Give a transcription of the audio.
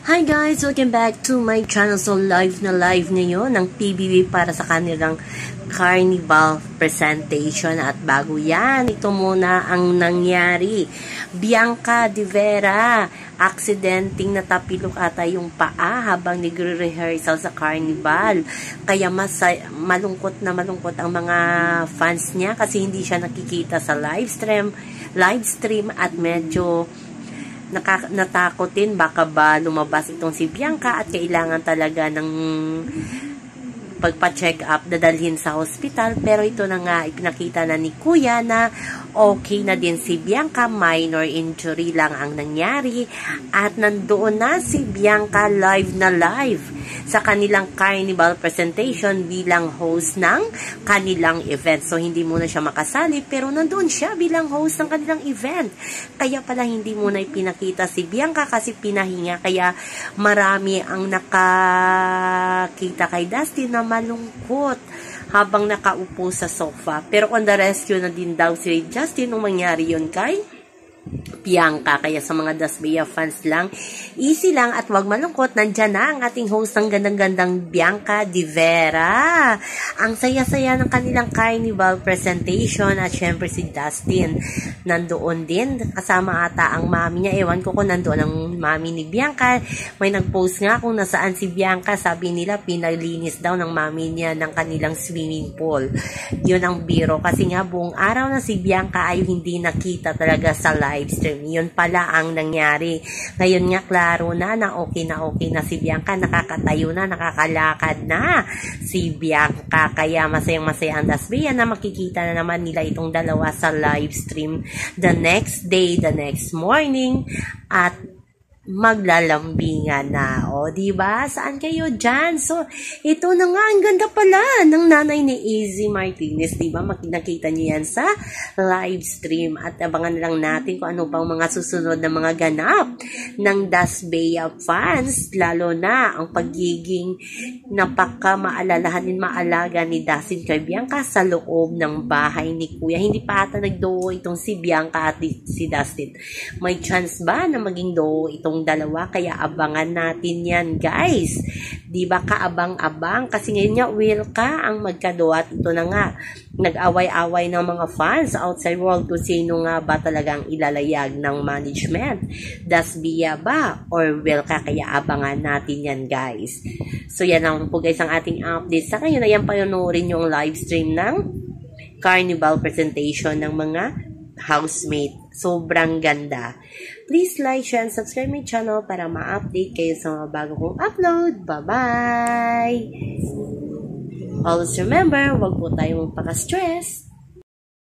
Hi guys! Welcome back to my channel. So live na live ngayon ng PBB para sa kanilang Carnival presentation. At bago yan, ito muna ang nangyari. Bianca De Vera, aksidenteng natapilok ata yung paa habang nagre-rehearsal sa Carnival. Kaya malungkot ang mga fans niya kasi hindi siya nakikita sa live stream at medyo natakotin baka ba lumabas itong si Bianca at kailangan talaga ng pagpa-check up, dadalhin sa hospital. Pero ito na nga, ipinakita na ni Kuya na okay na din si Bianca, minor injury lang ang nangyari at nandoon na si Bianca live na live sa kanilang Carnival presentation bilang host ng kanilang event. So hindi muna siya makasali pero nandoon siya bilang host ng kanilang event. Kaya pala hindi muna ipinakita si Bianca kasi pinahinga, kaya marami ang nakakita kay Dustin na malungkot habang nakaupo sa sofa. Pero on the rescue na din daw si Justin nung mangyari yun kay Bianca. Kaya sa mga Dasbea fans lang, easy lang at wag malungkot. Nandyan na ang ating host ng gandang-gandang Bianca De Vera. Ang saya-saya ng kanilang Carnival presentation at syempre si Dustin nandoon din. Kasama ata ang mami niya. Ewan ko kung nandoon ang mami ni Bianca. May nag-post nga kung nasaan si Bianca. Sabi nila pinalinis daw ng mami niya ng kanilang swimming pool. Yun ang biro. Kasi nga buong araw na si Bianca ay hindi nakita talaga sa live stream. Yun pala ang nangyari. Ngayon nga klaro na okay na si Bianca. Nakakatayo na, nakakalakad na si Bianca. Kaya masayang-masaya ang Dasbea na makikita na naman nila itong dalawa sa live stream the next day, the next morning, at maglalambingan na. O, diba? Saan kayo dyan? So, ito na nga, ang ganda pala ng nanay ni Izzy Martinez. Diba? Nakita niyo yan sa live stream. At abangan lang natin kung ano pang mga susunod na mga ganap ng Dasbea fans. Lalo na ang pagiging maalaga ni Dustin kay Bianca sa loob ng bahay ni Kuya. Hindi pa ata nagdoo itong si Bianca at si Dustin. May chance ba na maging doo itong dalawa? Kaya abangan natin yan, guys. Di ba kaabang-abang? Kasi ngayon nga, Wilka ang magkadua at ito na nga, nag-away-away ng mga fans outside world kung sino nga ba talagang ilalayag ng management. Dasbea ba or Wilka? Kaya abangan natin yan, guys. So yan lang po guys ang ating update. Sa ngayon, ayan panoorin yung live stream ng Carnival presentation ng mga housemate. Sobrang ganda. Please like, share, and subscribe my channel para ma-update kayo sa mga bago kong upload. Bye-bye! Always remember, huwag po tayong magpaka-stress.